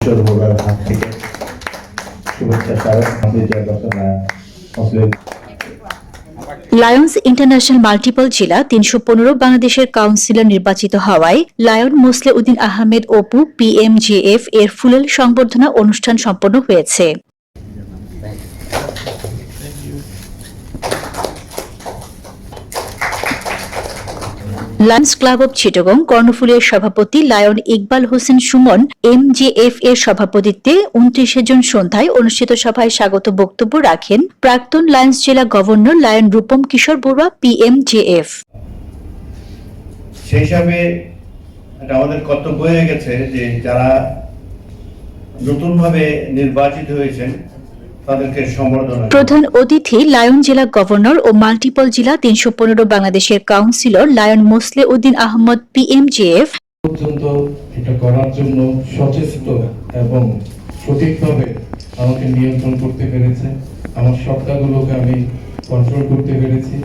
কিশোর বড়ুয়ার হাত থেকে শুভেচ্ছা স্মারক লায়ন্স ইন্টারন্যাশনাল মাল্টিপল জেলা ৩১৫ বাংলাদেশের কাউন্সিলর নির্বাচিত হওয়ায় লায়ন মোসলে উদ্দিন আহমেদ অপু পিএমজেএফ এর ফুলেল সংবর্ধনা অনুষ্ঠান সম্পন্ন হয়েছে। লায়ন্স ক্লাব অব চিটাগং কর্ণফুলীর সভাপতি লায়ন ইকবাল হোসেন সুমন এমজেএফ এর সভাপতিত্বে ২৯ জুন সন্ধ্যায় অনুষ্ঠিত সভায় স্বাগত বক্তব্য রাখেন প্রাক্তন লায়ন্স জেলা গভর্নর লায়ন রূপম কিশোর বড়ুয়া পিএমজেএফ। সেই হিসাবে এটা আমাদের কর্তব্য হয়ে গেছে যে যারা নতুনভাবে নির্বাচিত হয়েছেন তাদেরকে সম্বর্ধনা। প্রধান অতিথি লায়ন জেলা গভর্নর ও মাল্টিপল জেলা ৩১৫ বাংলাদেশের councillor lion Moseley Uddin Ahmad পিএমজেএফ পর্যন্ত এটা করার জন্য সচেষ্ট এবং সঠিকভাবে আমাকে নিয়ন্ত্রণ করতে পেরেছে, আমার সত্তাগুলোকে আমি কন্ট্রোল করতে পেরেছি।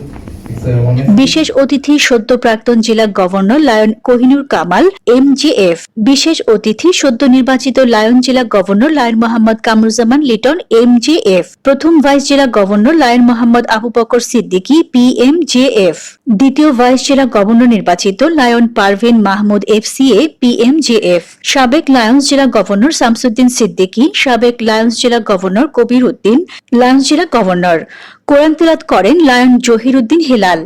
বিশেষ অতিথি সদ্য প্রাক্তন জেলা গভর্নর লায়ন কোহিনুর কামাল এমজেএফ, বিশেষ অতিথি সদ্য নির্বাচিত লায়ন জেলা গভর্নর লায়ন মোহাম্মদ কামরুজ্জামান লিটন এমজেএফ, প্রথম ভাইস জেলা গভর্নর লায়ন মোহাম্মদ আবু বকর সিদ্দিকী পিএমজেএফ, দ্বিতীয় ভাইস জেলা গভর্নর নির্বাচিত লায়ন পারভীন মাহমুদ এফসিএ পিএমজেএফ, সাবেক লায়ন্স জেলা গভর্নর শামসুদ্দিন সিদ্দিকী, সাবেক লায়ন্স জেলা গভর্নর কবির উদ্দিন লায়ন্স জেলা গভর্নর। কোরআন তিলাওয়াত করেন লায়ন জহির উদ্দিন হেলাল।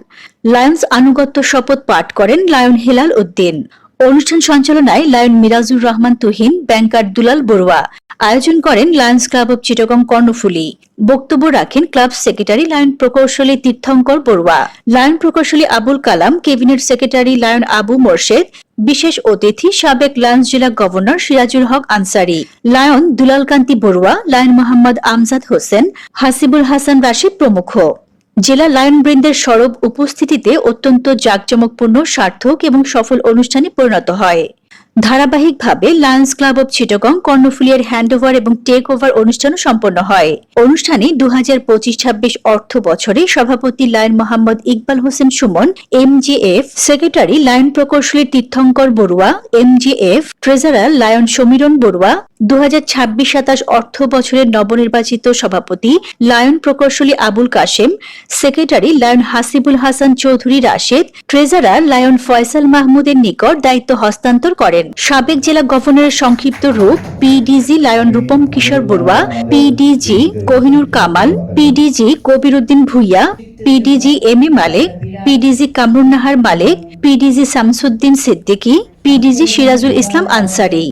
লায়ন্স আনুগত্য শপথ পাঠ করেন লায়ন হেলাল উদ্দিন। অনুষ্ঠান সঞ্চালনায় লায়ন মিরাজুর রহমান তুহিন, ব্যাংকার দুলাল বড়ুয়া। আয়োজন করেন Lions club of Chittagong Karnaphuli. বক্তব্য রাখেন ক্লাব সেক্রেটারি লায়ন প্রকৌশলী তীর্থঙ্কর বড়ুয়া, লায়ন প্রকৌশলী Abul Kalam, cabinet secretary lion Abu Morshed, বিশেষ অতিথি সাবেক লায়ন্স জেলা governor Sirajul Haque Ansari, lion Dulalkanti Barua, lion Mohammad Amjad Hossain, Hasibul Hasan Rashid প্রমুখ। জেলা লায়ন বৃন্দের সরব উপস্থিতিতে অত্যন্ত জাঁকজমকপূর্ণ, সার্থক এবং সফল অনুষ্ঠানে পরিণত হয়। ধারাবাহিকভাবে লায়ন্স ক্লাব অব চিটাগং কর্ণফুলীর হ্যান্ডওভার এবং টেক ওভার অনুষ্ঠান সম্পন্ন হয়। অনুষ্ঠানে ২০২৫-২৬ অর্থ বছরে সভাপতি lion Mohammad Iqbal Hossain Sumon MJF, secretary lion প্রকৌশলী Tirthankar Barua MJF, treasurer lion Samiran Barua, ২০২৬-২৭ অর্থ বছরের নবনির্বাচিত সভাপতি লায়ন প্রকৌশলী Abul Kashem, secretary lion Hasibul Hasan Chowdhury Rashed, treasurer lion Faisal মাহমুদের নিকট দায়িত্ব হস্তান্তর করেন। সাবেক জেলা গভর্নরের সংক্ষিপ্ত রূপ পিডিজি lion Rupam Kishore Barua, পিডিজি Kohinoor Kamal, পিডিজি Kabir Uddin Bhuiyan, পিডিজি M A Malek, পিডিজি Kamrun Nahar Malek, পিডিজি Shamsuddin Siddiqui, পিডিজি Sirajul Islam Ansari.